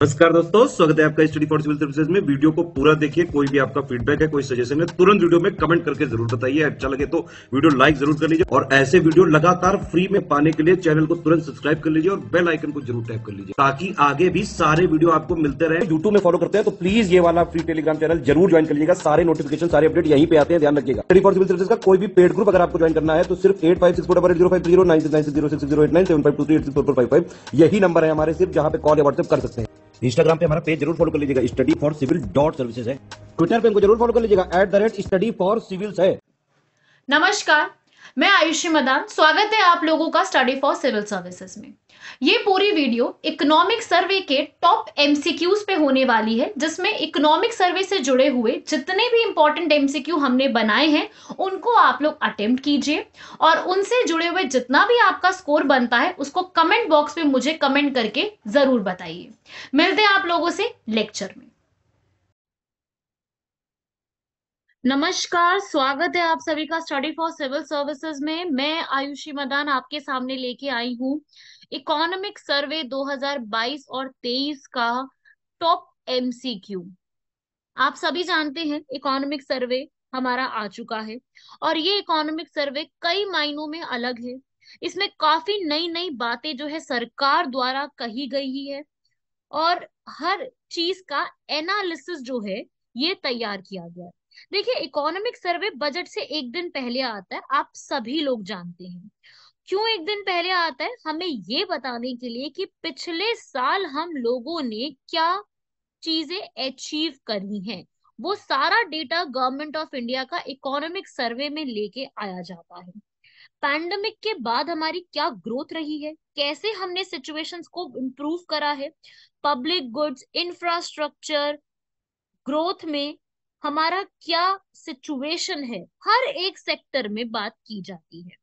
नमस्कार दोस्तों, स्वागत है आपका स्टडी फॉर सिविल सर्विसेज में। वीडियो को पूरा देखिए। कोई भी आपका फीडबैक है, कोई सजेशन है, तुरंत वीडियो में कमेंट करके जरूर बताइए। अच्छा लगे तो वीडियो लाइक जरूर कर लीजिए और ऐसे वीडियो लगातार फ्री में पाने के लिए चैनल को तुरंत सब्सक्राइब कर लीजिए और बेल आइकन को जरूर टैप कर लीजिए ताकि आगे भी सारे वीडियो आपको मिलते रहे। यूट्यूब में फॉलो करते हैं तो प्लीज ये वाला फ्री टेलीग्राम चैनल जरूर ज्वाइन कर लीजिएगा। सारे नोटिफिकेशन, सारे अपडेट यहीं पे आते हैं, ध्यान रखिएगा। स्टडी फॉर सिविल सर्विसेज का कोई भी पेड ग्रुप अगर आपको ज्वाइन करना है तो सिर्फ 8564809690653086089754364455 यही नंबर है हमारे, सिर्फ जहां पे कॉल या व्हाट्सएप कर सकते हैं। इंस्टाग्राम पे हमारा पेज जरूर फॉलो कर लीजिएगा, study for civil dot services है। ट्विटर पे हमको जरूर फॉलो कर लीजिएगा, @स्टडी फॉर सिविल्स है। नमस्कार, मैं आयुषी मदान। स्वागत है आप लोगों का स्टडी फॉर सिविल सर्विसेज में। ये पूरी वीडियो इकोनॉमिक सर्वे के टॉप एमसीक्यूज पे होने वाली है, जिसमें इकोनॉमिक सर्वे से जुड़े हुए जितने भी इंपॉर्टेंट एमसीक्यू हमने बनाए हैं उनको आप लोग अटेम्प्ट कीजिए और उनसे जुड़े हुए जितना भी आपका स्कोर बनता है उसको कमेंट बॉक्स में मुझे कमेंट करके जरूर बताइए। मिलते हैं आप लोगों से लेक्चर में। नमस्कार, स्वागत है आप सभी का स्टडी फॉर सिविल सर्विसेज में। मैं आयुषी मदान आपके सामने लेके आई हूँ इकोनॉमिक सर्वे 2022 और 23 का टॉप एमसीक्यू। आप सभी जानते हैं इकोनॉमिक सर्वे हमारा आ चुका है और ये इकोनॉमिक सर्वे कई मायनों में अलग है। इसमें काफी नई नई बातें जो है सरकार द्वारा कही गई है और हर चीज का एनालिसिस जो है ये तैयार किया गया है। देखिए, इकोनॉमिक सर्वे बजट से एक दिन पहले आता है, आप सभी लोग जानते हैं। क्यों एक दिन पहले आता है? हमें ये बताने के लिए कि पिछले साल हम लोगों ने क्या चीजें अचीव करी हैं। वो सारा डेटा गवर्नमेंट ऑफ इंडिया का इकोनॉमिक सर्वे में लेके आया जाता है। पैंडेमिक के बाद हमारी क्या ग्रोथ रही है, कैसे हमने सिचुएशंस को इम्प्रूव करा है, पब्लिक गुड्स, इंफ्रास्ट्रक्चर ग्रोथ में हमारा क्या सिचुएशन है, हर एक सेक्टर में बात की जाती है।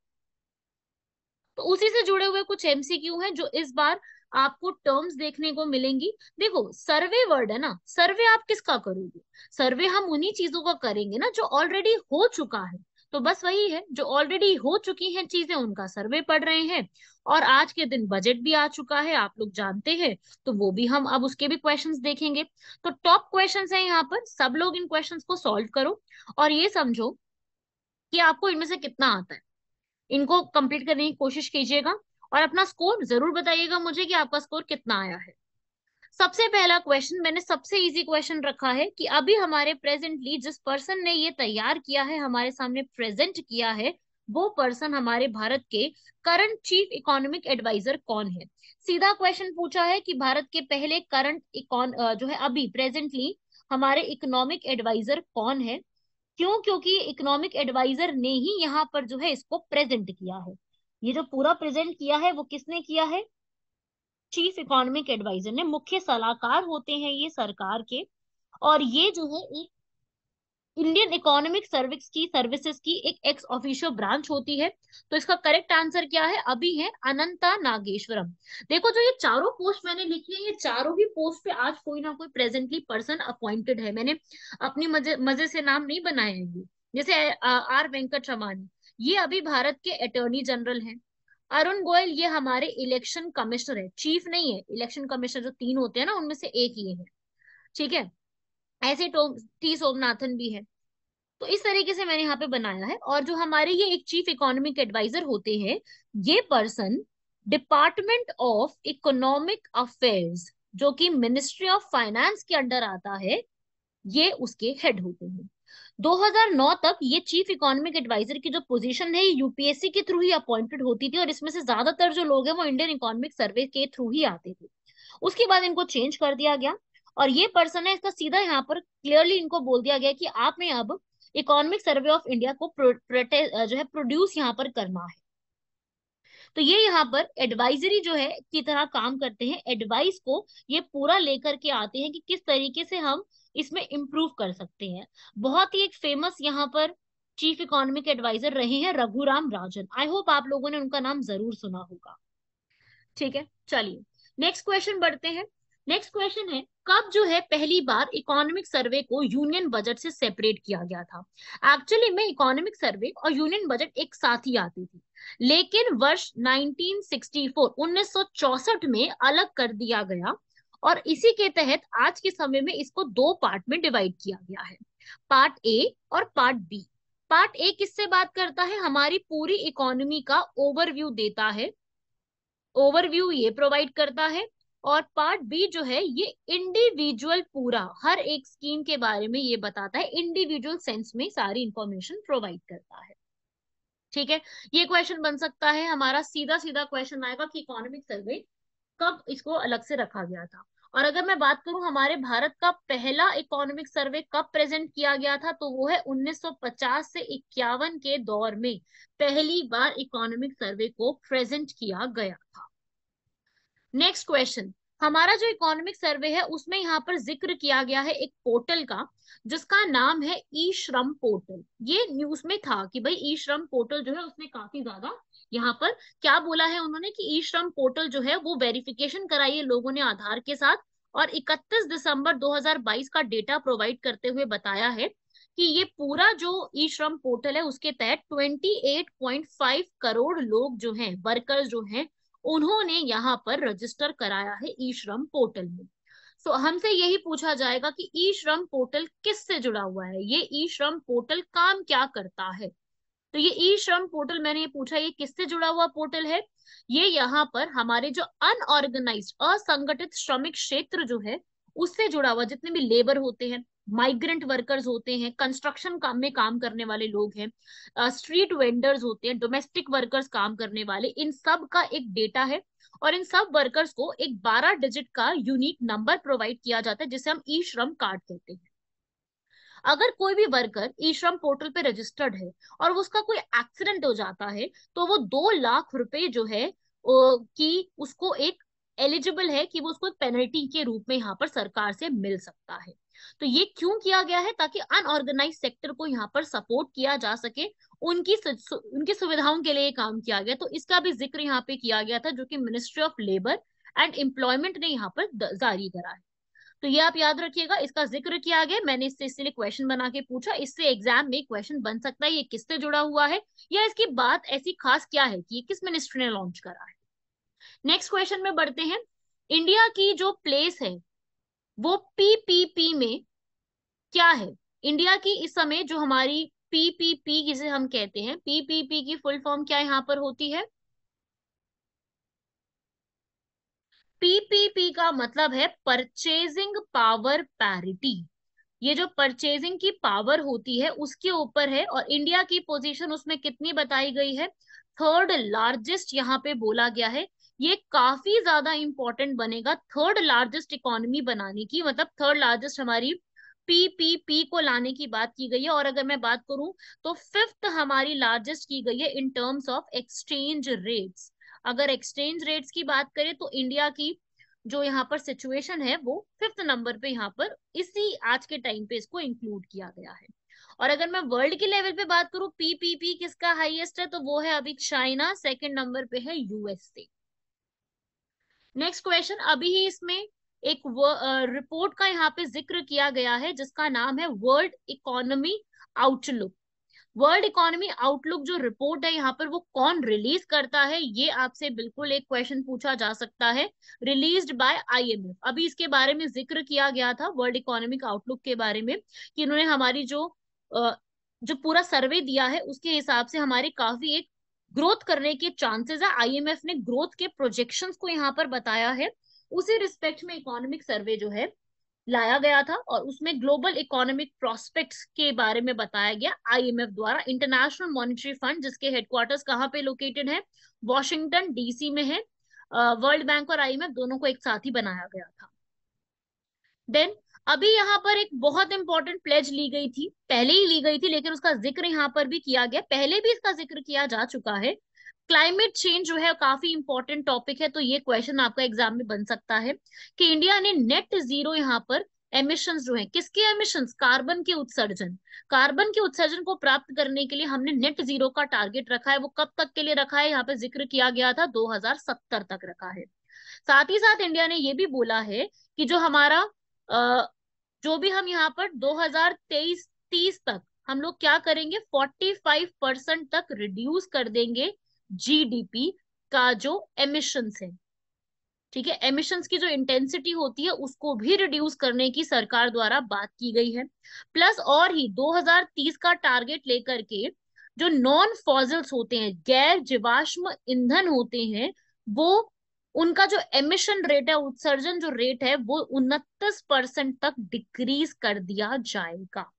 तो उसी से जुड़े हुए कुछ एमसीक्यू हैं जो इस बार आपको टर्म्स देखने को मिलेंगी। देखो, सर्वे वर्ड है ना, सर्वे आप किसका करोगे? सर्वे हम उन्हीं चीजों का करेंगे ना जो ऑलरेडी हो चुका है। तो बस वही है, जो ऑलरेडी हो चुकी हैं चीजें उनका सर्वे पढ़ रहे हैं। और आज के दिन बजट भी आ चुका है, आप लोग जानते हैं, तो वो भी हम अब उसके भी क्वेश्चंस देखेंगे। तो टॉप क्वेश्चंस हैं यहाँ पर, सब लोग इन क्वेश्चंस को सॉल्व करो और ये समझो कि आपको इनमें से कितना आता है। इनको कंप्लीट करने की कोशिश कीजिएगा और अपना स्कोर जरूर बताइएगा मुझे कि आपका स्कोर कितना आया है। सबसे पहला क्वेश्चन मैंने सबसे इजी क्वेश्चन रखा है कि अभी हमारे प्रेजेंटली जिस पर्सन ने ये तैयार किया है, हमारे सामने प्रेजेंट किया है, वो पर्सन हमारे भारत के करंट चीफ इकोनॉमिक एडवाइजर कौन है। सीधा क्वेश्चन पूछा है कि भारत के पहले करंट जो है अभी प्रेजेंटली हमारे इकोनॉमिक एडवाइजर कौन है। क्यों? क्योंकि इकोनॉमिक एडवाइजर ने ही यहाँ पर जो है इसको प्रेजेंट किया है। ये जो पूरा प्रेजेंट किया है वो किसने किया है? चीफ इकोनॉमिक एडवाइजर ने। मुख्य सलाहकार होते हैं ये सरकार के, और ये जो है एक इंडियन इकोनॉमिक सर्विसेज की एक एक्स ऑफिशियो ब्रांच होती है। तो इसका करेक्ट आंसर क्या है? अभी है अनंता नागेश्वरम। देखो, जो ये चारों पोस्ट मैंने लिखी है, ये चारों ही पोस्ट पे आज कोई ना कोई प्रेजेंटली पर्सन अपॉइंटेड है। मैंने अपनी मजे मजे से नाम नहीं बनाए हैं ये। जैसे आर वेंकट रमानी, ये अभी भारत के अटॉर्नी जनरल हैं। अरुण गोयल, ये हमारे इलेक्शन कमिश्नर है, चीफ नहीं है। इलेक्शन कमिश्नर जो तीन होते हैं ना, उनमें से एक ये है। ठीक है। ऐसे टी सोमनाथन भी है। तो इस तरीके से मैंने यहाँ पे बनाया है। और जो हमारे ये एक चीफ इकोनॉमिक एडवाइजर होते हैं, ये person department of economic affairs, जो कि मिनिस्ट्री ऑफ फाइनेंस के अंडर आता है, ये उसके हेड होते हैं। 2009 तक ये चीफ इकोनॉमिक एडवाइजर की जो पोजीशन है ये यूपीएससी के थ्रू ही अपॉइंटेड होती थी और इसमें से ज्यादातर जो लोग हैं वो इंडियन इकोनॉमिक सर्वे के थ्रू ही आते थे। उसके बाद इनको चेंज कर दिया गया और ये पर्सन है, इसका सीधा यहाँ पर क्लियरली इनको बोल दिया गया कि आपने अब इकोनॉमिक सर्वे ऑफ इंडिया को जो है प्रोड्यूस यहाँ पर करना है। तो ये यहाँ पर एडवाइजरी जो है की तरह काम करते हैं। एडवाइस को ये पूरा लेकर के आते हैं कि किस तरीके से हम इसमें इम्प्रूव कर सकते हैं। बहुत ही एक फेमस यहाँ पर चीफ इकोनॉमिक एडवाइजर रहे हैं रघुराम राजन। आई होप आप लोगों ने उनका नाम जरूर सुना होगा। ठीक है, चलिए नेक्स्ट क्वेश्चन बढ़ते हैं। नेक्स्ट क्वेश्चन है, कब जो है पहली बार इकोनॉमिक सर्वे को यूनियन बजट से सेपरेट किया गया था? एक्चुअली में इकोनॉमिक सर्वे और यूनियन बजट एक साथ ही आती थी, लेकिन वर्ष 1964 1964 में अलग कर दिया गया और इसी के तहत आज के समय में इसको दो पार्ट में डिवाइड किया गया है, पार्ट ए और पार्ट बी। पार्ट ए किससे बात करता है, हमारी पूरी इकोनॉमी का ओवरव्यू देता है, ओवरव्यू ये प्रोवाइड करता है। और पार्ट बी जो है ये इंडिविजुअल पूरा हर एक स्कीम के बारे में ये बताता है, इंडिविजुअल सेंस में सारी इंफॉर्मेशन प्रोवाइड करता है। ठीक है, ये क्वेश्चन बन सकता है हमारा, सीधा सीधा क्वेश्चन आएगा कि इकोनॉमिक सर्वे कब इसको अलग से रखा गया था। और अगर मैं बात करूं हमारे भारत का पहला इकोनॉमिक सर्वे कब प्रेजेंट किया गया था, तो वो है 1950 से 51 के दौर में पहली बार इकोनॉमिक सर्वे को प्रेजेंट किया गया था। नेक्स्ट क्वेश्चन, हमारा जो इकोनॉमिक सर्वे है उसमें यहाँ पर जिक्र किया गया है एक पोर्टल का जिसका नाम है ई श्रम पोर्टल। ये न्यूज में था कि भाई ई श्रम पोर्टल जो है उसने काफी ज्यादा यहाँ पर क्या बोला है उन्होंने कि ई श्रम पोर्टल जो है वो वेरिफिकेशन कराई है लोगों ने आधार के साथ, और 31 दिसंबर 2022 का डेटा प्रोवाइड करते हुए बताया है कि ये पूरा जो ई श्रम पोर्टल है उसके तहत 28.5 करोड़ लोग जो हैं, वर्कर्स जो हैं, उन्होंने यहाँ पर रजिस्टर कराया है ई श्रम पोर्टल में। सो हमसे यही पूछा जाएगा कि ई श्रम पोर्टल किससे जुड़ा हुआ है, ये ई श्रम पोर्टल काम क्या करता है। तो ये ई श्रम पोर्टल मैंने ये पूछा ये किससे जुड़ा हुआ पोर्टल है, ये यहाँ पर हमारे जो अनऑर्गेनाइज्ड असंगठित श्रमिक क्षेत्र जो है उससे जुड़ा हुआ, जितने भी लेबर होते हैं, माइग्रेंट वर्कर्स होते हैं, कंस्ट्रक्शन काम में काम करने वाले लोग हैं, स्ट्रीट वेंडर्स होते हैं, डोमेस्टिक वर्कर्स काम करने वाले, इन सब का एक डेटा है। और इन सब वर्कर्स को एक 12 डिजिट का यूनिक नंबर प्रोवाइड किया जाता है जिसे हम ई श्रम कार्ड कहते हैं। अगर कोई भी वर्कर ई श्रम पोर्टल पे रजिस्टर्ड है और उसका कोई एक्सीडेंट हो जाता है तो वो 2 लाख रुपए जो है कि उसको एक एलिजिबल है कि वो उसको एक पेनल्टी के रूप में यहाँ पर सरकार से मिल सकता है। तो ये क्यों किया गया है, ताकि अनऑर्गेनाइज सेक्टर को यहाँ पर सपोर्ट किया जा सके, उनकी सुविधाओं के लिए काम किया गया। तो इसका भी जिक्र यहाँ पे किया गया था जो कि ministry of labour and employment ने यहाँ पर जारी करा है। तो ये आप याद रखिएगा, इसका जिक्र किया गया, मैंने इससे इसलिए क्वेश्चन बना के पूछा, इससे एग्जाम में क्वेश्चन बन सकता है ये किससे जुड़ा हुआ है या इसकी बात ऐसी खास क्या है कि ये किस मिनिस्ट्री ने लॉन्च करा है। नेक्स्ट क्वेश्चन में बढ़ते हैं, इंडिया की जो प्लेस है वो पीपीपी में क्या है। इंडिया की इस समय जो हमारी पीपीपी जिसे हम कहते हैं, पीपीपी की फुल फॉर्म क्या यहाँ पर होती है, पीपीपी का मतलब है परचेजिंग पावर पैरिटी। ये जो परचेजिंग की पावर होती है उसके ऊपर है, और इंडिया की पोजीशन उसमें कितनी बताई गई है, थर्ड लार्जेस्ट यहाँ पे बोला गया है। ये काफी ज्यादा इंपॉर्टेंट बनेगा थर्ड लार्जेस्ट इकोनॉमी बनाने की, मतलब थर्ड लार्जेस्ट हमारी पीपीपी को लाने की बात की गई है। और अगर मैं बात करूं तो फिफ्थ हमारी लार्जेस्ट की गई है in terms of exchange rates. अगर एक्सचेंज रेट्स की बात करें तो इंडिया की जो यहाँ पर सिचुएशन है वो फिफ्थ नंबर पे यहाँ पर इसी आज के टाइम पे इसको इंक्लूड किया गया है। और अगर मैं वर्ल्ड के लेवल पे बात करूं पीपीपी किसका हाईएस्ट है, तो वो है अभी चाइना, सेकंड नंबर पे है यूएसए। नेक्स्ट क्वेश्चन, अभी ही इसमें एक रिपोर्ट का यहाँ पे जिक्र किया गया है जिसका नाम है world economy outlook. World economy outlook जो रिपोर्ट है यहाँ पर वो कौन रिलीज करता है, ये आपसे बिल्कुल एक क्वेश्चन पूछा जा सकता है। रिलीज्ड बाय आईएमएफ, अभी इसके बारे में जिक्र किया गया था वर्ल्ड इकोनॉमिक आउटलुक के बारे में कि इन्होंने हमारी जो पूरा सर्वे दिया है उसके हिसाब से हमारे काफी एक ग्रोथ करने के चांसेस है। आईएमएफ ने ग्रोथ के प्रोजेक्शंस को यहाँ पर बताया है, उसी रिस्पेक्ट में इकोनॉमिक सर्वे जो है लाया गया था, और उसमें ग्लोबल इकोनॉमिक प्रोस्पेक्ट्स के बारे में बताया गया आईएमएफ द्वारा। इंटरनेशनल मॉनेटरी फंड जिसके हेडक्वार्टर्स कहाँ पे लोकेटेड है, वॉशिंगटन डीसी में है। वर्ल्ड बैंक और आईएमएफ दोनों को एक साथ ही बनाया गया था। देन अभी यहाँ पर एक बहुत इंपॉर्टेंट प्लेज ली गई थी, पहले ही ली गई थी लेकिन उसका जिक्र यहाँ पर भी किया गया, पहले भी इसका जिक्र किया जा चुका है। क्लाइमेट चेंज जो है काफी इंपॉर्टेंट टॉपिक है, तो ये क्वेश्चन आपका एग्जाम में बन सकता है कि इंडिया ने नेट जीरो यहाँ पर एमिशंस जो है, किसके एमिशंस, कार्बन के उत्सर्जन, कार्बन के उत्सर्जन को प्राप्त करने के लिए हमने नेट जीरो का टारगेट रखा है। वो कब तक के लिए रखा है, यहाँ पे जिक्र किया गया था 2070 तक रखा है। साथ ही साथ इंडिया ने ये भी बोला है कि जो हमारा जो भी हम यहाँ पर 2023-30 तक हम लोग क्या करेंगे, 45% तक रिड्यूस कर देंगे जीडीपी का जो एमिशंस है। ठीक है, एमिशंस की जो इंटेंसिटी होती है उसको भी रिड्यूस करने की सरकार द्वारा बात की गई है। प्लस और ही 2030 का टारगेट लेकर के जो नॉन फॉसिल्स होते हैं, गैर जीवाश्म ईंधन होते हैं, वो उनका जो एमिशन रेट है, उत्सर्जन जो रेट है, वो 29% तक डिक्रीज कर दिया जाएगा।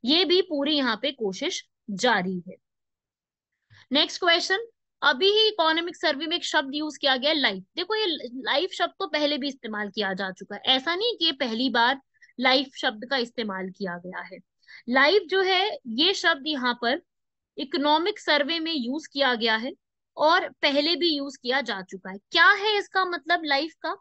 ये भी पूरी यहाँ पे कोशिश जारी है। नेक्स्ट क्वेश्चन, अभी ही इकोनॉमिक सर्वे में एक शब्द यूज किया गया लाइफ। देखो ये लाइफ शब्द तो पहले भी इस्तेमाल किया जा चुका है, ऐसा नहीं कि ये पहली बार लाइफ शब्द का इस्तेमाल किया गया है। लाइफ जो है ये शब्द यहाँ पर इकोनॉमिक सर्वे में यूज किया गया है और पहले भी यूज किया जा चुका है। क्या है इसका मतलब लाइफ का?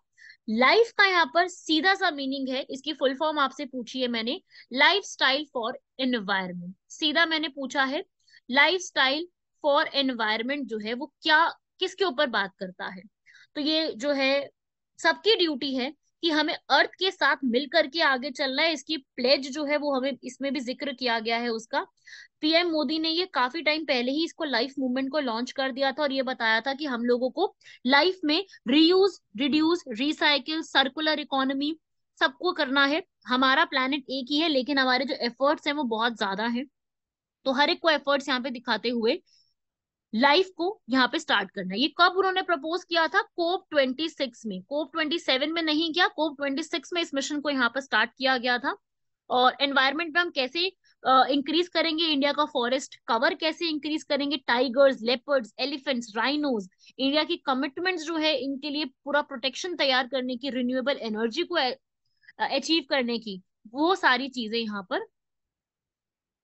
लाइफ का यहाँ पर सीधा सा मीनिंग है, इसकी फुल फॉर्म आपसे पूछी है मैंने, लाइफ स्टाइल फॉर एनवायरमेंट। सीधा मैंने पूछा है लाइफ स्टाइल फॉर एनवायरमेंट जो है वो क्या, किसके ऊपर बात करता है? तो ये जो है सबकी ड्यूटी है कि हमें अर्थ के साथ मिलकर के आगे चलना है। इसकी प्लेज जो है वो हमें इसमें भी जिक्र किया गया है उसका। पीएम मोदी ने ये काफी टाइम पहले ही इसको लाइफ मूवमेंट को लॉन्च कर दिया था और ये बताया था कि हम लोगों को लाइफ में reuse, reduce, recycle, circular economy सबको करना है। हमारा प्लेनेट एक ही है लेकिन हमारे जो एफर्ट्स हैं वो बहुत ज्यादा हैं। तो हर एक को एफर्ट्स यहाँ पे दिखाते हुए लाइफ को यहाँ पे स्टार्ट करना है। ये कब उन्होंने प्रपोज किया था? कोप 26 में, कोप 27 में नहीं किया, कोप 26 में इस मिशन को यहाँ पर स्टार्ट किया गया था। और एनवायरनमेंट में हम कैसे इंक्रीज करेंगे, इंडिया का फॉरेस्ट कवर कैसे इंक्रीज करेंगे, tigers, leopards, elephants, rhinos, India की कमिटमेंट्स जो है इनके लिए पूरा प्रोटेक्शन तैयार करने की, रिन्यूएबल एनर्जी को अचीव करने की, वो सारी चीजें यहाँ पर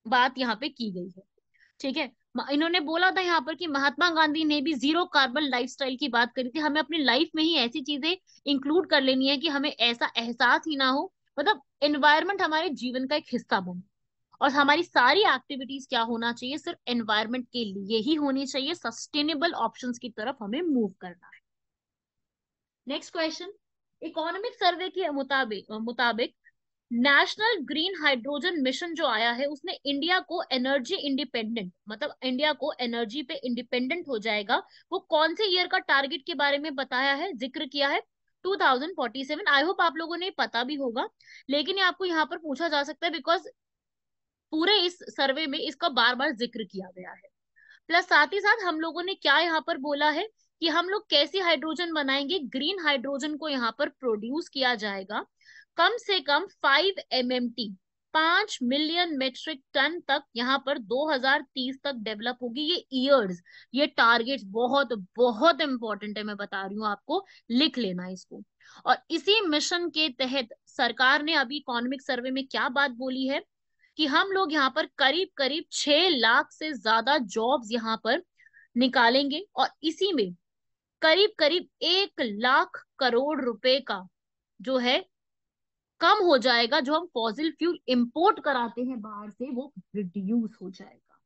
बात यहाँ पे की गई है। ठीक है, इन्होंने बोला था यहाँ पर कि महात्मा गांधी ने भी जीरो कार्बन लाइफस्टाइल की बात करी थी। हमें अपनी लाइफ में ही ऐसी चीजें इंक्लूड कर लेनी है कि हमें ऐसा एहसास ही ना हो, मतलब एनवायरनमेंट हमारे जीवन का एक हिस्सा बने। और हमारी सारी एक्टिविटीज क्या होना चाहिए, सिर्फ एनवायरनमेंट के लिए ही होनी चाहिए। सस्टेनेबल ऑप्शंस की तरफ हमें मूव करना है। नेक्स्ट क्वेश्चन, इकोनॉमिक सर्वे के मुताबिक नेशनल ग्रीन हाइड्रोजन मिशन जो आया है उसने इंडिया को एनर्जी इंडिपेंडेंट, मतलब इंडिया को एनर्जी पे इंडिपेंडेंट हो जाएगा। वो कौन से ईयर का टारगेट के बारे में बताया है, जिक्र किया है? 2047। आई होप आप लोगों ने पता भी होगा, लेकिन ये आपको यहाँ पर पूछा जा सकता है बिकॉज पूरे इस सर्वे में इसका बार बार जिक्र किया गया है। प्लस साथ ही साथ हम लोगों ने क्या यहाँ पर बोला है कि हम लोग कैसी हाइड्रोजन बनाएंगे, ग्रीन हाइड्रोजन को यहाँ पर प्रोड्यूस किया जाएगा कम से कम 5 MMT, 5 मिलियन मेट्रिक टन तक यहाँ पर 2030 तक डेवलप होगी। ये ईयर्स, ये टारगेट्स बहुत बहुत इंपॉर्टेंट है, मैं बता रही हूँ आपको, लिख लेना इसको। और इसी मिशन के तहत सरकार ने अभी इकोनॉमिक सर्वे में क्या बात बोली है कि हम लोग यहाँ पर करीब करीब 6 लाख से ज्यादा जॉब्स यहाँ पर निकालेंगे और इसी में करीब करीब 1 लाख करोड़ रुपए का जो है कम हो जाएगा, जो हम फॉसिल फ्यूल इंपोर्ट कराते हैं बाहर से वो रिड्यूस हो जाएगा।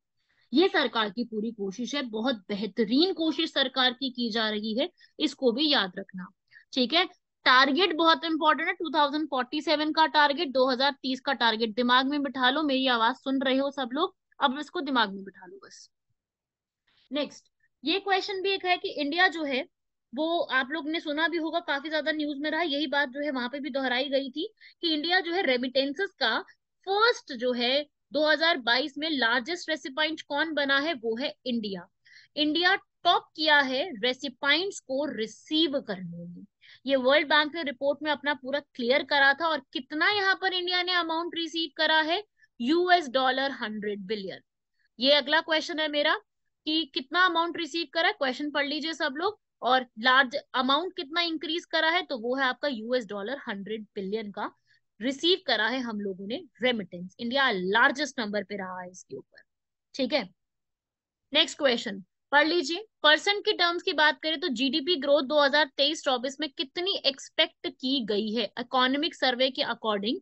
ये सरकार की पूरी कोशिश है, बहुत बेहतरीन कोशिश सरकार की जा रही है, इसको भी याद रखना। ठीक है, टारगेट बहुत इंपॉर्टेंट है, 2047 का टारगेट, 2030 का टारगेट दिमाग में बिठा लो। मेरी आवाज सुन रहे हो सब लोग, अब इसको दिमाग में बिठा लो बस। नेक्स्ट, ये क्वेश्चन भी एक है कि इंडिया जो है वो, आप लोग ने सुना भी होगा, काफी ज्यादा न्यूज में रहा, यही बात जो है वहां पे भी दोहराई गई थी कि इंडिया जो है रेमिटेंसेस का फर्स्ट जो है 2022 में लार्जेस्ट रेसिपाइंट कौन बना है, वो है इंडिया। इंडिया टॉप किया है रेसिपाइंट्स को रिसीव करने में। ये वर्ल्ड बैंक ने रिपोर्ट में अपना पूरा क्लियर करा था। और कितना यहाँ पर इंडिया ने अमाउंट रिसीव करा है? $100 बिलियन। ये अगला क्वेश्चन है मेरा कि कितना अमाउंट रिसीव करा है, क्वेश्चन पढ़ लीजिए सब लोग। और लार्ज अमाउंट कितना इंक्रीज करा है, तो वो है आपका $100 बिलियन का रिसीव करा है हम लोगों ने रेमिटेंस। इंडिया लार्जेस्ट नंबर पे रहा है इसके ऊपर। ठीक है, नेक्स्ट क्वेश्चन पढ़ लीजिए। परसेंट की टर्म्स की बात करें तो जीडीपी ग्रोथ 2023-24 में कितनी एक्सपेक्ट की गई है इकोनॉमिक सर्वे के अकॉर्डिंग?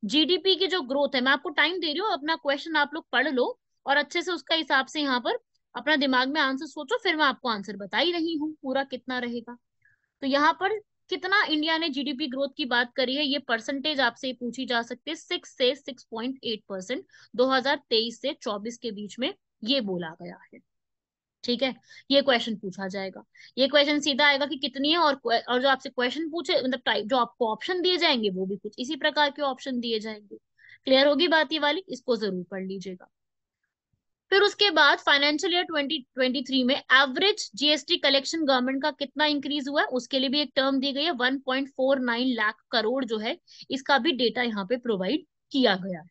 जीडीपी की जो ग्रोथ है, मैं आपको टाइम दे रही हूँ, अपना क्वेश्चन आप लोग पढ़ लो और अच्छे से उसका हिसाब से यहाँ पर अपना दिमाग में आंसर सोचो, फिर मैं आपको आंसर बता ही रही हूँ पूरा कितना रहेगा। तो यहाँ पर कितना इंडिया ने जीडीपी ग्रोथ की बात करी है, ये परसेंटेज आपसे पूछी जा सकती है। 6 से 6.8%, 2023 से 24 के बीच में ये बोला गया है। ठीक है, ये क्वेश्चन पूछा जाएगा। ये क्वेश्चन सीधा आएगा कि कितनी है, और जो आपसे क्वेश्चन पूछे मतलब टाइप जो आपको ऑप्शन दिए जाएंगे वो भी कुछ इसी प्रकार के ऑप्शन दिए जाएंगे। क्लियर होगी बात ये वाली, इसको जरूर पढ़ लीजिएगा। फिर उसके बाद फाइनेंशियल ईयर 2023 में एवरेज जीएसटी कलेक्शन गवर्नमेंट का कितना इंक्रीज हुआ है, उसके लिए भी एक टर्म दी गई है, 1.49 लाख करोड़ जो है, इसका भी डेटा यहाँ पे प्रोवाइड किया गया है।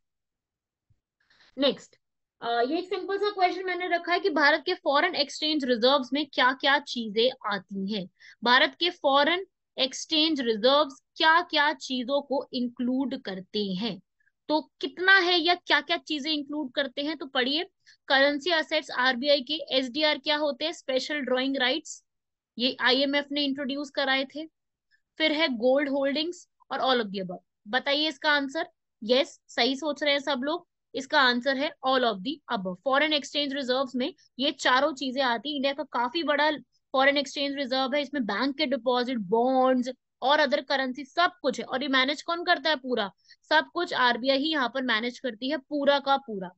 नेक्स्ट, ये एक सिंपल सा क्वेश्चन मैंने रखा है कि भारत के फॉरेन एक्सचेंज रिजर्व्स में क्या क्या चीजें आती हैं। भारत के फॉरेन एक्सचेंज रिजर्व्स क्या क्या चीजों को इंक्लूड करते हैं, तो कितना है या क्या क्या चीजें इंक्लूड करते हैं, तो पढ़िए। करेंसी असेट्स आरबीआई के, एसडीआर क्या होते हैं, स्पेशल ड्रॉइंग राइट्स, ये आईएमएफ ने इंट्रोड्यूस कराए थे। फिर है गोल्ड होल्डिंग्स और ऑल ऑफ द अबव। बताइए इसका आंसर। यस, सही सोच रहे हैं सब लोग। इसका आंसर है all of the above. Foreign exchange reserves में ये चारों चीजें आती हैं। इंडिया का काफी बड़ा फॉरेन एक्सचेंज रिजर्व है, इसमें बैंक के डिपॉजिट, बॉन्ड्स और अदर करेंसी सब कुछ है। और ये मैनेज कौन करता है पूरा, सब कुछ आरबीआई ही यहाँ पर मैनेज करती है पूरा का पूरा।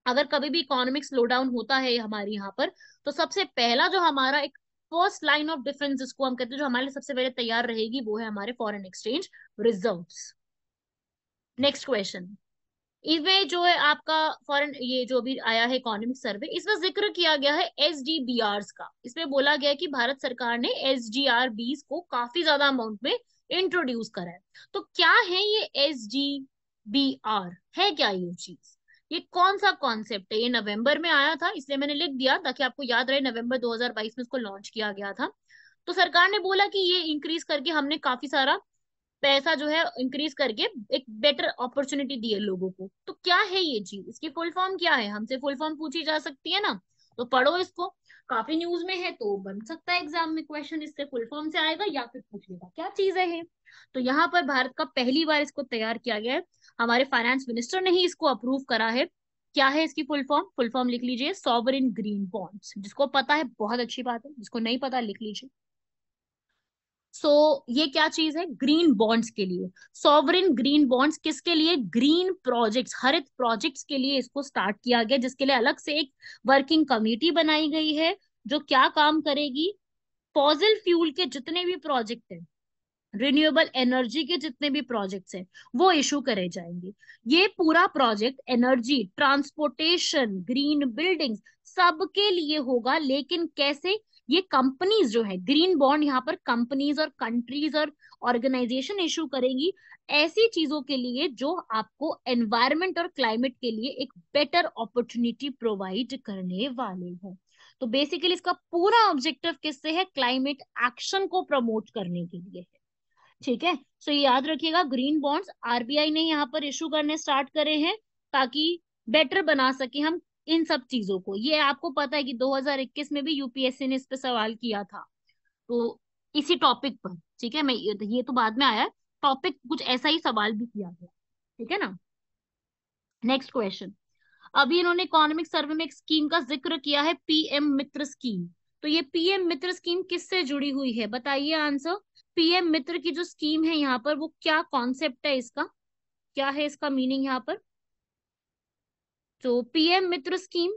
अगर कभी भी इकोनॉमिक स्लो डाउन होता है हमारे यहाँ पर, तो सबसे पहला जो हमारा एक फर्स्ट लाइन ऑफ डिफेंस जिसको हम कहते हैं, जो हमारे लिए सबसे पहले तैयार रहेगी, वो है हमारे foreign exchange reserves. Next question, इसमें जो है आपका फॉरेन, ये जो भी आया है इकोनॉमिक सर्वे, इसमें जिक्र किया गया है एसडीबीआर का। इसमें बोला गया है कि भारत सरकार ने एसडीआरबीस को काफी ज्यादा अमाउंट में इंट्रोड्यूस करा है। तो क्या है ये एसडीबीआर, है क्या ये चीज, ये कौन सा कॉन्सेप्ट है। ये नवंबर में आया था, इसलिए मैंने लिख दिया ताकि आपको याद रहे, नवंबर 2022 में इसको लॉन्च किया गया था। तो सरकार ने बोला कि ये इंक्रीज करके हमने काफी सारा पैसा जो है इंक्रीज करके एक बेटर अपॉर्चुनिटी दी है लोगों को। तो क्या है ये चीज, इसकी फुल फॉर्म क्या है, हमसे फुल फॉर्म पूछी जा सकती है ना, तो पढ़ो इसको। काफी न्यूज में है तो बन सकता है एग्जाम में क्वेश्चन इससे फुल फॉर्म से आएगा, या फिर पूछ लेगा क्या चीज है ये। तो यहाँ पर भारत का पहली बार इसको तैयार किया गया है, हमारे फाइनेंस मिनिस्टर ने ही इसको अप्रूव करा है। क्या है इसकी फुल फॉर्म, फुल फॉर्म लिख लीजिए, सॉवरिन ग्रीन बॉन्ड्स। जिसको पता है बहुत अच्छी बात है, जिसको नहीं पता लिख लीजिए। ये क्या चीज है, ग्रीन बॉन्ड्स के लिए। सॉवरिन ग्रीन बॉन्ड्स किसके लिए, ग्रीन प्रोजेक्ट्स, हरित प्रोजेक्ट्स के लिए इसको स्टार्ट किया गया, जिसके लिए अलग से एक वर्किंग कमेटी बनाई गई है, जो क्या काम करेगी, फॉसिल फ्यूल के जितने भी प्रोजेक्ट हैं, रिन्यूएबल एनर्जी के जितने भी प्रोजेक्ट्स हैं, वो इशू करे जाएंगे। ये पूरा project energy, transportation, green buildings सबके लिए होगा। लेकिन कैसे, ये कंपनीज जो है, ग्रीन बॉन्ड यहाँ पर कंपनीज और कंट्रीज और ऑर्गेनाइजेशन इशू करेंगी ऐसी चीजों के लिए जो आपको एनवायरमेंट और क्लाइमेट के लिए एक बेटर अपॉर्चुनिटी प्रोवाइड करने वाले हैं। तो बेसिकली इसका पूरा ऑब्जेक्टिव किससे है, क्लाइमेट एक्शन को प्रमोट करने के लिए है। ठीक है, सो ये याद रखिएगा, ग्रीन बॉन्ड्स आरबीआई ने यहाँ पर इशू करने स्टार्ट करे हैं, ताकि बेटर बना सके हम इन सब चीजों को। ये आपको पता है कि 2021 में भी यूपीएससी ने इस पे सवाल किया था, तो इसी टॉपिक पर। ठीक है, मैं ये तो बाद में आया, टॉपिक कुछ ऐसा ही सवाल भी किया गया। ठीक है ना। नेक्स्ट क्वेश्चन, अभी इन्होंने इकोनॉमिक सर्वे में एक स्कीम का जिक्र किया है, पीएम मित्र स्कीम। तो ये पीएम मित्र स्कीम किससे जुड़ी हुई है, बताइए आंसर। पीएम मित्र की जो स्कीम है यहाँ पर, वो क्या कॉन्सेप्ट है इसका, क्या है इसका मीनिंग यहाँ पर। तो पीएम मित्र स्कीम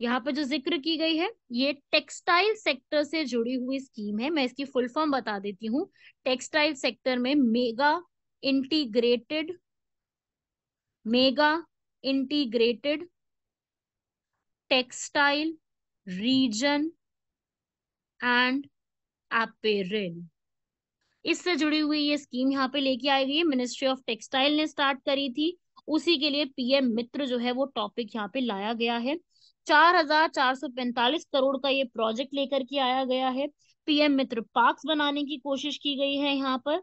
यहाँ पर जो जिक्र की गई है, ये टेक्सटाइल सेक्टर से जुड़ी हुई स्कीम है। मैं इसकी फुल फॉर्म बता देती हूँ। टेक्सटाइल सेक्टर में integrated mega integrated textile region and apparel, इससे जुड़ी हुई ये स्कीम यहाँ पे लेके आई गई है। मिनिस्ट्री ऑफ टेक्सटाइल ने स्टार्ट करी थी, उसी के लिए पीएम मित्र जो है वो टॉपिक यहाँ पे लाया गया है। 4,445 करोड़ का ये प्रोजेक्ट लेकर के आया गया है। पीएम मित्र पार्क्स बनाने की कोशिश की गई है यहाँ पर,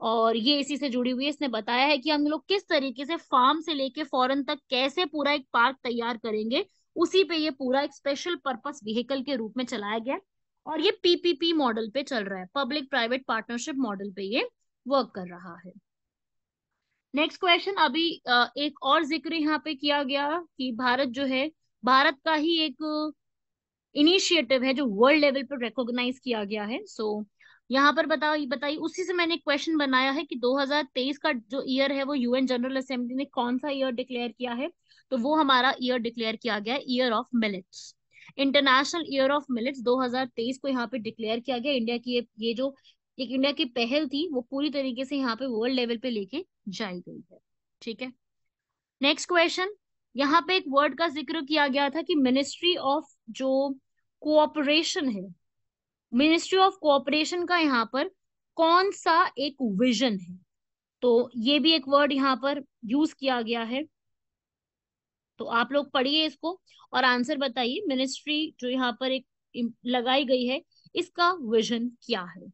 और ये इसी से जुड़ी हुई है। इसने बताया है कि हम लोग किस तरीके से फार्म से लेके फॉरेन तक कैसे पूरा एक पार्क तैयार करेंगे, उसी पे ये पूरा एक स्पेशल पर्पस व्हीकल के रूप में चलाया गया। और ये पीपीपी मॉडल पे चल रहा है, पब्लिक प्राइवेट पार्टनरशिप मॉडल पे ये वर्क कर रहा है। नेक्स्ट क्वेश्चन, अभी एक और जिक्र यहाँ पे किया गया कि भारत जो है, भारत का ही एक इनिशिएटिव है जो वर्ल्ड लेवल पर रिकॉग्नाइज किया गया है। यहाँ पर बताओ, बताइए, उसी से मैंने एक क्वेश्चन बनाया है कि 2023 का जो ईयर है वो यूएन जनरल असेंबली ने कौन सा ईयर डिक्लेयर किया है, तो वो हमारा ईयर डिक्लेयर किया गया है year of millets. International year of millets 2023 को यहाँ पे डिक्लेयर किया गया। इंडिया की ये जो एक इंडिया की पहल थी वो पूरी तरीके से यहाँ पे वर्ल्ड लेवल पे लेके जाई गई है। ठीक है, नेक्स्ट क्वेश्चन। यहाँ पे एक वर्ड का जिक्र किया गया था कि मिनिस्ट्री ऑफ जो कोऑपरेशन है, मिनिस्ट्री ऑफ कोऑपरेशन का यहाँ पर कौन सा एक विजन है, तो ये भी एक वर्ड यहाँ पर यूज किया गया है। तो आप लोग पढ़िए इसको और आंसर बताइए, मिनिस्ट्री जो यहाँ पर एक लगाई गई है इसका विजन क्या है।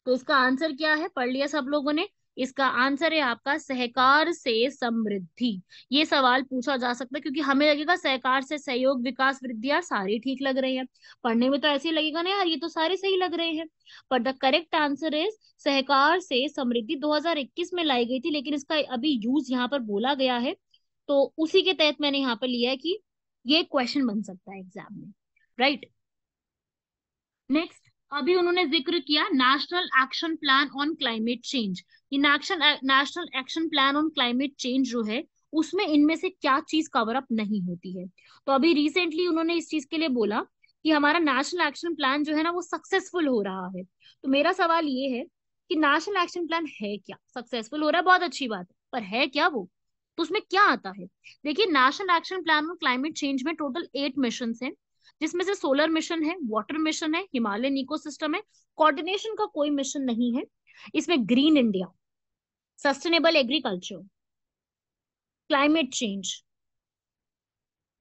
तो इसका आंसर क्या है, पढ़ लिया सब लोगों ने। इसका आंसर है आपका सहकार से समृद्धि। ये सवाल पूछा जा सकता है क्योंकि हमें लगेगा सहकार से सहयोग विकास वृद्धि, यार सारे ठीक लग रहे हैं, पढ़ने में तो ऐसे ही लगेगा ना यार ये तो सारे सही लग रहे हैं, पर द करेक्ट आंसर इज सहकार से समृद्धि 2021 में लाई गई थी, लेकिन इसका अभी यूज यहाँ पर बोला गया है, तो उसी के तहत मैंने यहाँ पर लिया है कि ये क्वेश्चन बन सकता है एग्जाम में, राइट। नेक्स्ट, अभी उन्होंने जिक्र किया national action plan on climate change. ये national action plan on climate change जो है उसमें इनमें से क्या चीज कवर अप नहीं होती है। तो अभी रिसेंटली उन्होंने इस चीज के लिए बोला कि हमारा नेशनल एक्शन प्लान जो है ना वो सक्सेसफुल हो रहा है। तो मेरा सवाल ये है कि नेशनल एक्शन प्लान है क्या, सक्सेसफुल हो रहा है बहुत अच्छी बात है, पर है क्या वो, तो उसमें क्या आता है। देखिए, national action plan on climate change में टोटल 8 मिशन हैं, जिसमें से सोलर मिशन है, वाटर मिशन है, हिमालयन इकोसिस्टम है, कोऑर्डिनेशन का कोई मिशन नहीं है। इसमें green India, sustainable agriculture, climate change,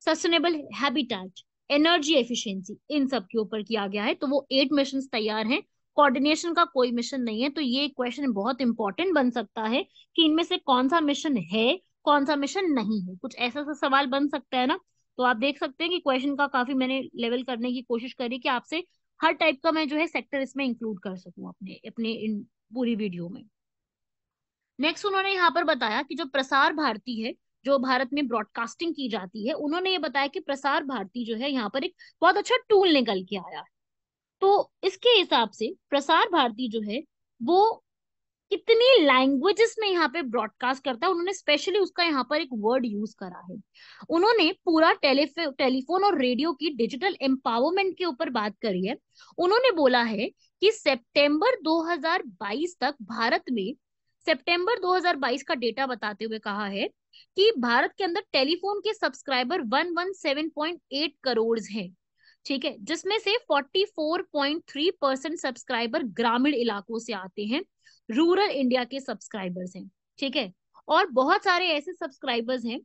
sustainable habitat, energy efficiency, इन सब के ऊपर किया गया है। तो वो 8 मिशन तैयार हैं, कोऑर्डिनेशन का कोई मिशन नहीं है। तो ये क्वेश्चन बहुत इंपॉर्टेंट बन सकता है कि इनमें से कौन सा मिशन है, कौन सा मिशन नहीं है, कुछ ऐसा सा सवाल बन सकता है ना। तो आप देख सकते हैं कि क्वेश्चन का काफी मैंने लेवल करने की कोशिश करी कि आपसे हर टाइप का मैं जो है सेक्टर इसमें इंक्लूड कर सकूं अपने अपने इन पूरी वीडियो में। नेक्स्ट, उन्होंने यहाँ पर बताया कि जो प्रसार भारती है, जो भारत में ब्रॉडकास्टिंग की जाती है, उन्होंने ये बताया कि प्रसार भारती जो है यहाँ पर एक बहुत अच्छा टूल निकल के आया है। तो इसके हिसाब से प्रसार भारती जो है वो कितनी लैंग्वेजेस में यहाँ पे ब्रॉडकास्ट करता है, उन्होंने स्पेशली उसका यहाँ पर एक वर्ड यूज करा है। उन्होंने पूरा टेलीफोन और रेडियो की डिजिटल एम्पावरमेंट के ऊपर बात करी है। उन्होंने बोला है कि सितंबर 2022 तक भारत में, सितंबर 2022 का डेटा बताते हुए कहा है कि भारत के अंदर टेलीफोन के सब्सक्राइबर 117.8 करोड़ हैं। ठीक है, जिसमें से 44.3% सब्सक्राइबर ग्रामीण इलाकों से आते हैं, रूरल इंडिया के सब्सक्राइबर्स हैं। ठीक है, और बहुत सारे ऐसे सब्सक्राइबर्स हैं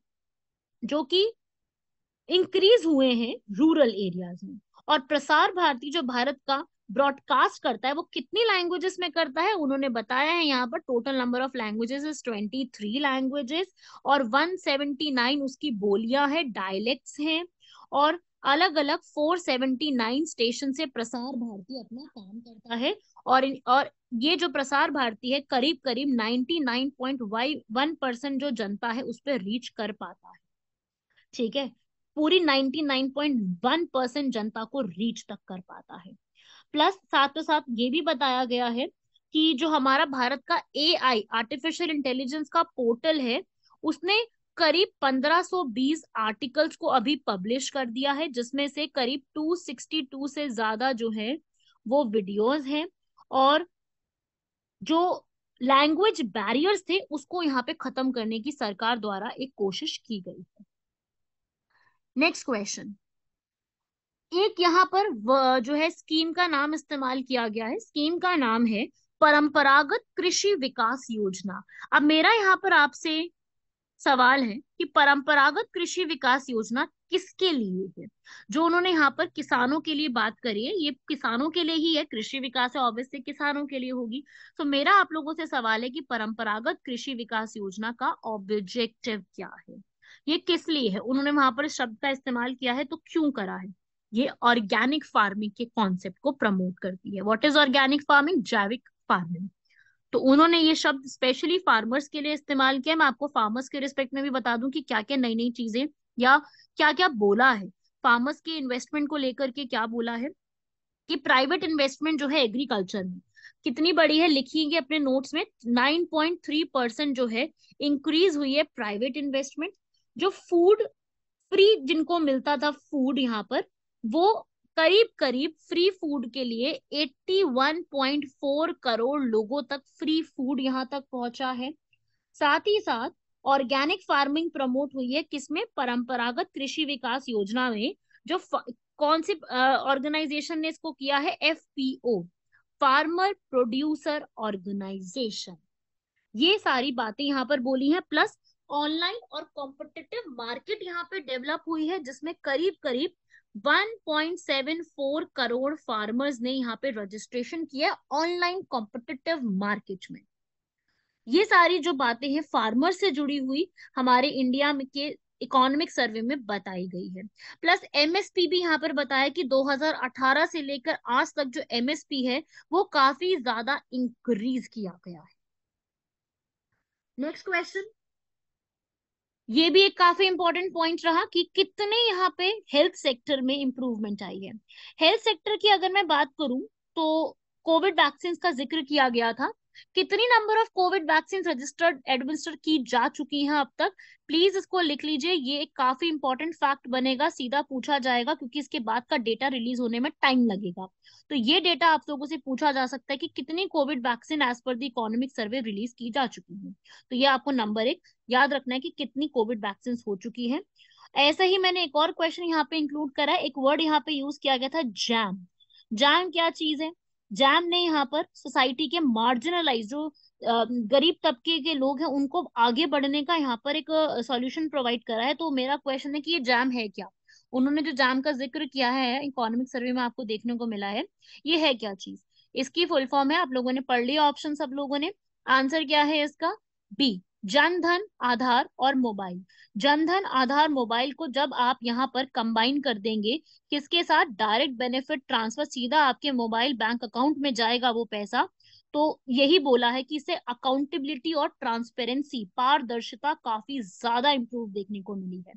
जो कि इंक्रीज हुए हैं रूरल एरियाज में। और प्रसार भारती जो भारत का ब्रॉडकास्ट करता है वो कितनी लैंग्वेजेस में करता है, उन्होंने बताया है यहाँ पर total number of languages is 23 languages, और 179 उसकी बोलियां हैं, डायलेक्ट्स हैं, और अलग अलग 479 स्टेशन से प्रसार भारती अपना काम करता है। और ये जो प्रसार भारती है करीब करीब 99.1% जो जनता है उस पर रीच कर पाता है। ठीक है, पूरी 99.1% जनता को रीच तक कर पाता है। प्लस साथ साथ ये भी बताया गया है कि जो हमारा भारत का एआई, आर्टिफिशियल इंटेलिजेंस का पोर्टल है, उसने करीब 1520 आर्टिकल्स को अभी पब्लिश कर दिया है, जिसमें से करीब 262 से ज्यादा जो है वो वीडियोस हैं। और जो लैंग्वेज बैरियर्स थे उसको यहाँ पे खत्म करने की सरकार द्वारा एक कोशिश की गई है। नेक्स्ट क्वेश्चन, एक यहाँ पर जो है स्कीम का नाम इस्तेमाल किया गया है, स्कीम का नाम है परंपरागत कृषि विकास योजना। अब मेरा यहाँ पर आपसे सवाल है कि परंपरागत कृषि विकास योजना किसके लिए है। जो उन्होंने यहाँ पर किसानों के लिए बात करी है, ये किसानों के लिए ही है, कृषि विकास है ऑब्वियसली किसानों के लिए होगी। तो मेरा आप लोगों से सवाल है कि परंपरागत कृषि विकास योजना का ऑब्जेक्टिव क्या है, ये किस लिए है, उन्होंने वहां पर इस शब्द का इस्तेमाल किया है तो क्यों करा है। ये ऑर्गेनिक फार्मिंग के कॉन्सेप्ट को प्रमोट करती है। व्हाट इज ऑर्गेनिक फार्मिंग, जैविक फार्मिंग। तो उन्होंने ये शब्द स्पेशली फार्मर्स के लिए इस्तेमाल किया। मैं आपको फार्मर्स के रिस्पेक्ट में भी बता दूं कि क्या क्या नई नई चीजें या क्या क्या बोला है फार्मर्स के इन्वेस्टमेंट को लेकर के। क्या बोला है कि प्राइवेट इन्वेस्टमेंट जो है एग्रीकल्चर में कितनी बड़ी है, लिखिएगा अपने नोट्स में, 9.3% जो है इंक्रीज हुई है प्राइवेट इन्वेस्टमेंट। जो फूड फ्री जिनको मिलता था फूड यहाँ पर, वो करीब करीब फ्री फूड के लिए 81.4 करोड़ लोगों तक फ्री फूड यहाँ तक पहुंचा है। साथ ही साथ ऑर्गेनिक फार्मिंग प्रमोट हुई है, किसमें? परंपरागत कृषि विकास योजना में। जो कौन सी ऑर्गेनाइजेशन ने इसको किया है? FPO, farmer producer organisation. ये सारी बातें यहाँ पर बोली हैं। प्लस ऑनलाइन और कॉम्पिटिटिव मार्केट यहाँ पे डेवलप हुई है, जिसमें करीब करीब 1.74 करोड़ फार्मर्स ने यहाँ पे रजिस्ट्रेशन किया ऑनलाइन कॉम्पिटिटिव मार्केट में। ये सारी जो बातें हैं फार्मर से जुड़ी हुई, हमारे इंडिया में के इकोनॉमिक सर्वे में बताई गई है। प्लस MSP भी यहाँ पर बताया कि 2018 से लेकर आज तक जो MSP है वो काफी ज्यादा इंक्रीज किया गया है। नेक्स्ट क्वेश्चन, ये भी एक काफी इंपॉर्टेंट पॉइंट रहा कि कितने यहाँ पे हेल्थ सेक्टर में इंप्रूवमेंट आई है। हेल्थ सेक्टर की अगर मैं बात करूं तो कोविड वैक्सीन का जिक्र किया गया था। कितनी number of Covid vaccine registered administer की जा चुकी हैं अब तक? प्लीज इसको लिख लीजिए, ये एक काफी इंपॉर्टेंट फैक्ट बनेगा, सीधा पूछा जाएगा क्योंकि इसके बाद का डेटा रिलीज होने में टाइम लगेगा। तो ये डेटा आप लोगों से पूछा जा सकता है कि कितनी covid vaccine as per the economic survey release की जा चुकी है। तो ये आपको नंबर एक याद रखना है कि कितनी कोविड वैक्सीन हो चुकी है। ऐसे ही मैंने एक और क्वेश्चन यहाँ पे इंक्लूड करा है। एक वर्ड यहाँ पे यूज किया गया था, जैम। जैम क्या चीज है? जैम ने यहाँ पर सोसाइटी के मार्जिनलाइज जो गरीब तबके के लोग हैं उनको आगे बढ़ने का यहाँ पर एक सॉल्यूशन प्रोवाइड करा है। तो मेरा क्वेश्चन है कि ये जैम है क्या? उन्होंने जो जैम का जिक्र किया है इकोनॉमिक सर्वे में आपको देखने को मिला है, ये है क्या चीज? इसकी फुल फॉर्म है, आप लोगों ने पढ़ लिया ऑप्शन सब लोगों ने। आंसर क्या है इसका? बी, जन धन, आधार और मोबाइल। जन धन, आधार, मोबाइल को जब आप यहाँ पर कंबाइन कर देंगे, किसके साथ? डायरेक्ट बेनिफिट ट्रांसफर, सीधा आपके मोबाइल बैंक अकाउंट में जाएगा वो पैसा। तो यही बोला है कि इससे अकाउंटेबिलिटी और ट्रांसपेरेंसी, पारदर्शिता काफी ज्यादा इंप्रूव देखने को मिली है।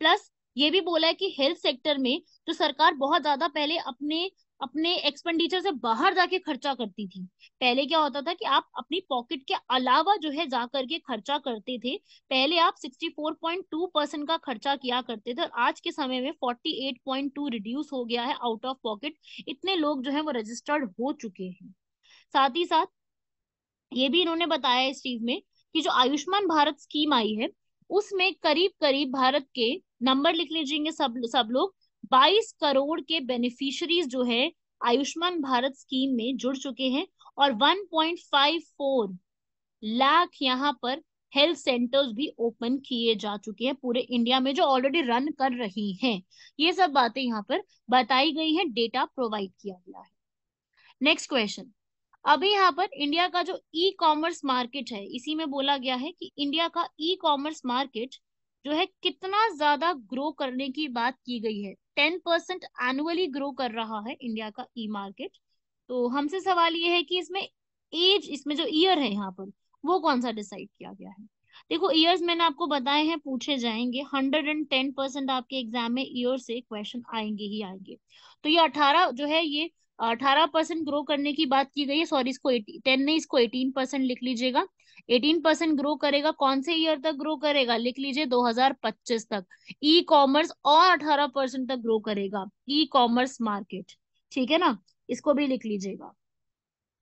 प्लस ये भी बोला है कि हेल्थ सेक्टर में जो सरकार बहुत ज्यादा पहले अपने अपने एक्सपेंडिचर से बाहर जाके खर्चा करती थी। पहले क्या होता था कि आप अपनी पॉकेट के अलावा जो है जा करके खर्चा करते थे। पहले आप 64.2% का खर्चा किया करते थे और आज के समय में 48.2 रिड्यूस हो गया है आउट ऑफ पॉकेट। इतने लोग जो है वो रजिस्टर्ड हो चुके हैं। साथ ही साथ ये भी इन्होंने बताया इस चीज में कि जो आयुष्मान भारत स्कीम आई है उसमें करीब करीब भारत के, नंबर लिख लीजिएंगे सब लोग, 22 करोड़ के बेनिफिशियरीज जो है आयुष्मान भारत स्कीम में जुड़ चुके हैं। और 1.54 लाख यहाँ पर हेल्थ सेंटर्स भी ओपन किए जा चुके हैं पूरे इंडिया में, जो ऑलरेडी रन कर रही हैं। ये सब बातें यहाँ पर बताई गई हैं, डेटा प्रोवाइड किया गया है। नेक्स्ट क्वेश्चन, अभी यहाँ पर इंडिया का जो ई कॉमर्स मार्केट है, इसी में बोला गया है कि इंडिया का ई कॉमर्स मार्केट जो है कितना ज्यादा ग्रो करने की बात की गई है। 10% एनुअली ग्रो कर रहा है इंडिया का ई मार्केट। तो हमसे सवाल ये है कि इसमें एज, इसमें जो ईयर है यहाँ पर वो कौन सा डिसाइड किया गया है? देखो ईयर्स मैंने आपको बताए हैं, पूछे जाएंगे। 110% आपके एग्जाम में ईयर से क्वेश्चन आएंगे ही आएंगे। तो ये 18 जो है, ये 18% ग्रो करने की बात की गई है। सॉरी, इसको 10 नहीं, इसको 18% लिख लीजिएगा। 18% ग्रो करेगा, कौन से ईयर तक ग्रो करेगा? लिख लीजिए 2025 तक। ई कॉमर्स और 18% तक ग्रो करेगा ई कॉमर्स मार्केट, ठीक है ना? इसको भी लिख लीजिएगा।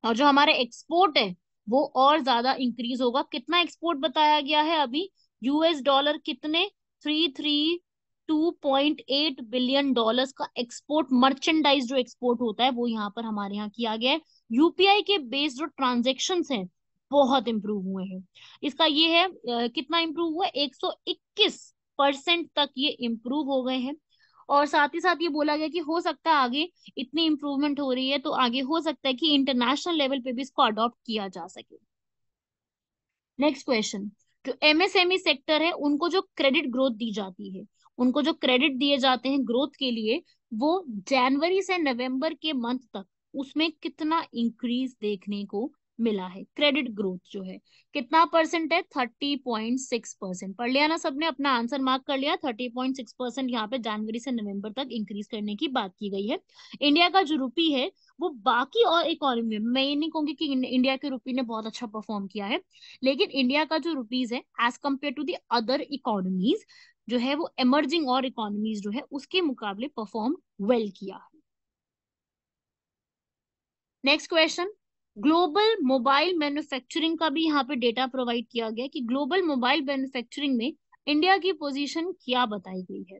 और जो हमारे एक्सपोर्ट है वो और ज्यादा इंक्रीज होगा। कितना एक्सपोर्ट बताया गया है अभी? $, कितने? 332.8 बिलियन का एक्सपोर्ट, मर्चेंडाइज जो एक्सपोर्ट होता है वो यहाँ पर हमारे यहाँ किया गया है। यूपीआई के बेस्ड जो ट्रांजेक्शन हैं बहुत इंप्रूव हुए हैं। इसका ये है कितना इंप्रूव हुआ है? 121% तक ये इंप्रूव हो गए हैं। और साथ ही साथ ये बोला गया कि हो सकता है आगे, इतनी इंप्रूवमेंट हो रही है तो आगे हो सकता है कि इंटरनेशनल लेवल पे भी इसको अडॉप्ट किया जा सके। नेक्स्ट क्वेश्चन, जो MSME सेक्टर है उनको जो क्रेडिट ग्रोथ दी जाती है, उनको जो क्रेडिट दिए जाते हैं ग्रोथ के लिए, वो जनवरी से नवंबर के मंथ तक उसमें कितना इंक्रीज देखने को मिला है? क्रेडिट ग्रोथ जो है कितना परसेंट है? 30.6%। पढ़ लिया ना सबने? अपना आंसर मार्क कर लिया? 30.6% यहाँ पे जनवरी से नवंबर तक इंक्रीज करने की बात की गई है। इंडिया का जो रुपी है वो बाकी और इकोनॉमी में, मैं ये नहीं कहूंगी कि इंडिया के रुपी ने बहुत अच्छा परफॉर्म किया है, लेकिन इंडिया का जो रुपीज है as compare to the other economies, जो है वो इमर्जिंग और इकोनॉमीज जो है उसके मुकाबले परफॉर्म वेल किया है। Next question, global mobile manufacturing का भी यहाँ पे डेटा प्रोवाइड किया गया कि ग्लोबल मोबाइल मैन्युफैक्चरिंग में इंडिया की पोजीशन क्या बताई गई है।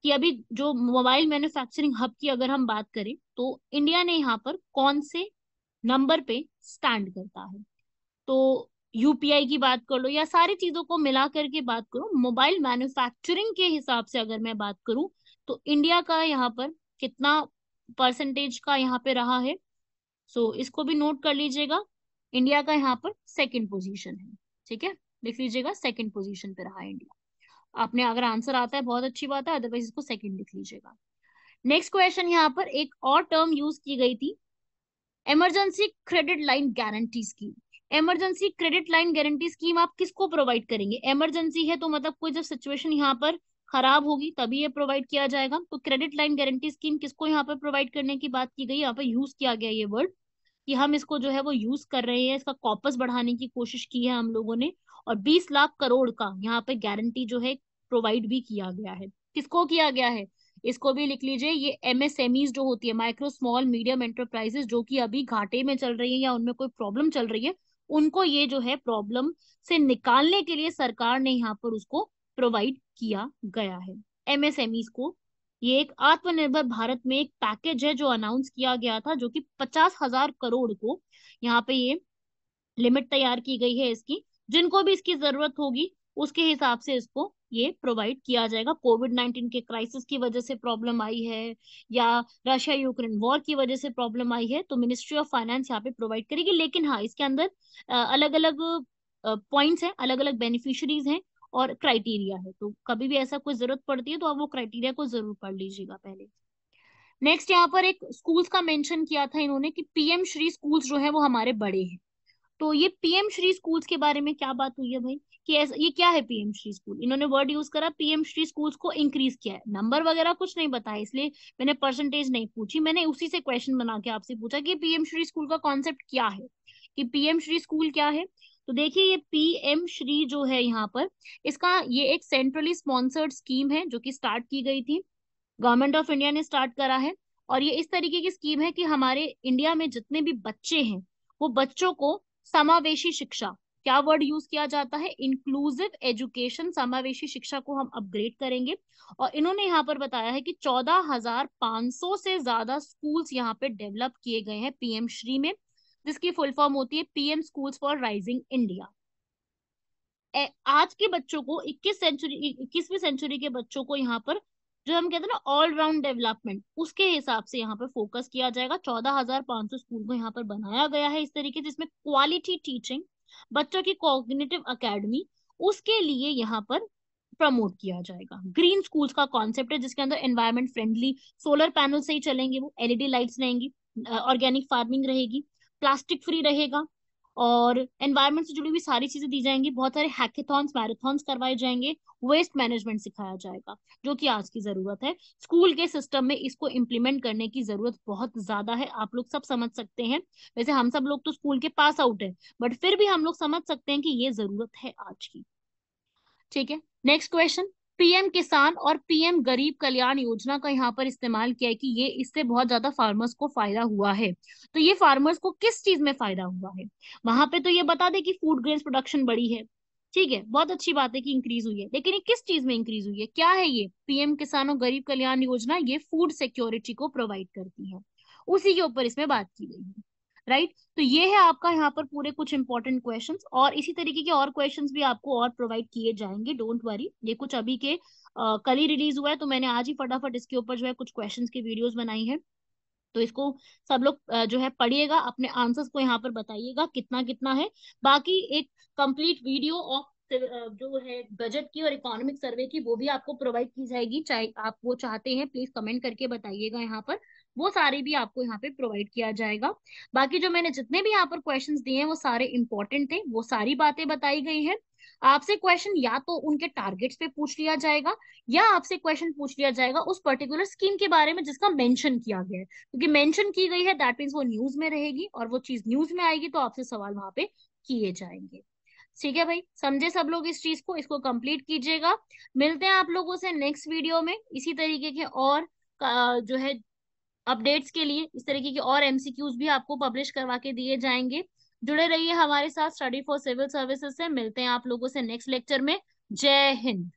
कि अभी जो मोबाइल मैन्युफैक्चरिंग हब की अगर हम बात करें तो इंडिया ने यहाँ पर कौन से नंबर पे स्टैंड करता है। तो यूपीआई की बात कर लो या सारी चीजों को मिला करके बात करो, मोबाइल मैन्युफैक्चरिंग के हिसाब से अगर मैं बात करूं तो इंडिया का यहाँ पर कितना परसेंटेज का यहाँ पे रहा है। सो इसको भी नोट कर लीजिएगा, इंडिया का यहाँ पर सेकंड पोजीशन है। ठीक है, लिख लीजिएगा सेकंड पोजीशन पे रहा है इंडिया। आपने अगर आंसर आता है बहुत अच्छी बात है, अदरवाइज इसको सेकंड लिख लीजिएगा। नेक्स्ट क्वेश्चन, यहाँ पर एक और टर्म यूज की गई थी, emergency credit line guarantee scheme. Emergency credit line guarantee scheme आप किसको प्रोवाइड करेंगे? इमरजेंसी है तो मतलब कोई जब सिचुएशन यहाँ पर खराब होगी तभी ये प्रोवाइड किया जाएगा। तो क्रेडिट लाइन गारंटी स्कीम किसको यहाँ पर प्रोवाइड करने की बात की गई, यहाँ पर यूज किया गया ये वर्ड कि हम इसको जो है वो यूज कर रहे हैं, इसका कॉपस बढ़ाने की कोशिश की है हम लोगों ने। और 20 लाख करोड़ का यहाँ पे गारंटी जो है प्रोवाइड भी किया गया है। किसको किया गया है, इसको भी लिख लीजिए। ये एमएसएमईज जो होती है, माइक्रो स्मॉल मीडियम एंटरप्राइजेस, जो कि अभी घाटे में चल रही है या उनमें कोई प्रॉब्लम चल रही है, उनको ये जो है प्रॉब्लम से निकालने के लिए सरकार ने यहाँ पर उसको प्रोवाइड किया गया है एमएसएमईज को। ये एक आत्मनिर्भर भारत में एक पैकेज है जो अनाउंस किया गया था, जो कि 50,000 करोड़ को यहाँ पे ये लिमिट तैयार की गई है इसकी। जिनको भी इसकी जरूरत होगी उसके हिसाब से इसको ये प्रोवाइड किया जाएगा। कोविड-19 के क्राइसिस की वजह से प्रॉब्लम आई है या रशिया यूक्रेन वॉर की वजह से प्रॉब्लम आई है तो मिनिस्ट्री ऑफ फाइनेंस यहाँ पे प्रोवाइड करेगी। लेकिन हाँ, इसके अंदर अलग अलग पॉइंट्स हैं, अलग अलग बेनिफिशरीज हैं और क्राइटेरिया है। तो कभी भी ऐसा कोई जरूरत पड़ती है तो आप वो क्राइटेरिया को जरूर पढ़ लीजिएगा पहले। नेक्स्ट, यहाँ पर एक स्कूल्स का मेंशन किया था इन्होंने कि पीएम श्री स्कूल्स जो है वो हमारे बड़े हैं। तो ये पीएम श्री स्कूल्स के बारे में क्या बात हुई है भाई, कि ये क्या है पीएम श्री स्कूल? इन्होंने वर्ड यूज करा पीएम श्री स्कूल्स को इंक्रीज किया है, नंबर वगैरह कुछ नहीं बताया, इसलिए मैंने परसेंटेज नहीं पूछी, मैंने उसी से क्वेश्चन बना के आपसे पूछा कि पीएम श्री स्कूल का कॉन्सेप्ट क्या है, कि पीएम श्री स्कूल क्या है। तो देखिए ये पीएम श्री जो है यहाँ पर, इसका ये एक सेंट्रली स्पॉन्सर्ड स्कीम है जो कि स्टार्ट की गई थी, गवर्नमेंट ऑफ इंडिया ने स्टार्ट करा है। और ये इस तरीके की स्कीम है कि हमारे इंडिया में जितने भी बच्चे हैं वो बच्चों को समावेशी शिक्षा, क्या वर्ड यूज किया जाता है, इंक्लूसिव एजुकेशन, समावेशी शिक्षा को हम अपग्रेड करेंगे। और इन्होंने यहाँ पर बताया है कि 14,500 से ज्यादा स्कूल्स यहाँ पे डेवलप किए गए हैं पीएम श्री में, जिसकी फुल फॉर्म होती है PM schools for rising India. आज के बच्चों को 21वीं सेंचुरी के बच्चों को यहाँ पर जो हम कहते हैं ना ऑल राउंड डेवलपमेंट, उसके हिसाब से यहाँ पर फोकस किया जाएगा। 14,500 स्कूल को यहाँ पर बनाया गया है इस तरीके से, जिसमें क्वालिटी टीचिंग, बच्चों की कॉग्निटिव एकेडमी, उसके लिए यहाँ पर प्रमोट किया जाएगा। ग्रीन स्कूल्स का कॉन्सेप्ट है जिसके अंदर एनवायरमेंट फ्रेंडली सोलर पैनल से ही चलेंगे, वो एलईडी लाइट्स रहेंगी, ऑर्गेनिक फार्मिंग रहेगी, प्लास्टिक फ्री रहेगा और एनवायरमेंट से जुड़ी हुई सारी चीजें दी जाएंगी। बहुत सारे हैकेथॉन्स मैराथॉन्स करवाए जाएंगे, वेस्ट मैनेजमेंट सिखाया जाएगा जो कि आज की जरूरत है। स्कूल के सिस्टम में इसको इम्प्लीमेंट करने की जरूरत बहुत ज्यादा है, आप लोग सब समझ सकते हैं। वैसे हम सब लोग तो स्कूल के पास आउट है, बट फिर भी हम लोग समझ सकते हैं कि ये जरूरत है आज की। ठीक है, नेक्स्ट क्वेश्चन, पीएम किसान और पीएम गरीब कल्याण योजना का यहाँ पर इस्तेमाल किया है कि ये इससे बहुत ज्यादा फार्मर्स को फायदा हुआ है। तो ये फार्मर्स को किस चीज में फायदा हुआ है, वहां पे तो ये बता दे कि फूड ग्रेन्स प्रोडक्शन बढ़ी है, ठीक है, बहुत अच्छी बात है कि इंक्रीज हुई है, लेकिन ये किस चीज में इंक्रीज हुई है, क्या है ये पीएम किसान और गरीब कल्याण योजना? ये फूड सिक्योरिटी को प्रोवाइड करती है, उसी के ऊपर इसमें बात की गई है। राइट, तो ये है आपका यहाँ पर पूरे कुछ इंपॉर्टेंट क्वेश्चंस, और इसी तरीके के और क्वेश्चंस भी आपको और प्रोवाइड किए जाएंगे, डोंट वरी। ये कुछ अभी के कल ही रिलीज हुआ है तो मैंने आज ही फटाफट इसके ऊपर जो है कुछ क्वेश्चंस की वीडियोस बनाई है। तो इसको सब लोग जो है पढ़िएगा, अपने आंसर्स को यहाँ पर बताइएगा कितना कितना है। बाकी एक कंप्लीट वीडियो ऑफ जो है बजट की और इकोनॉमिक सर्वे की, वो भी आपको प्रोवाइड की जाएगी, चाहे आप वो चाहते हैं प्लीज कमेंट करके बताइएगा यहाँ पर, वो सारे भी आपको यहाँ पे प्रोवाइड किया जाएगा। बाकी जो मैंने जितने भी यहाँ पर क्वेश्चंस दिए हैं वो सारे इंपॉर्टेंट थे, वो सारी बातें बताई गई हैं। आपसे क्वेश्चन या तो उनके टारगेट्स पे पूछ लिया जाएगा या आपसे क्वेश्चन पूछ लिया जाएगा उस पर्टिकुलर स्कीम के बारे में जिसका मेंशन किया गया है, क्योंकि मेंशन की गई है दैट मीन्स वो न्यूज में रहेगी और वो चीज न्यूज में आएगी तो आपसे सवाल वहां पे किए जाएंगे। ठीक है भाई, समझे सब लोग इस चीज को, इसको कंप्लीट कीजिएगा। मिलते हैं आप लोगों से नेक्स्ट वीडियो में इसी तरीके के और जो है अपडेट्स के लिए। इस तरीके के और एमसीक्यूज भी आपको पब्लिश करवा के दिए जाएंगे। जुड़े रहिए हमारे साथ स्टडी फॉर सिविल सर्विसेज से। मिलते हैं आप लोगों से नेक्स्ट लेक्चर में। जय हिंद।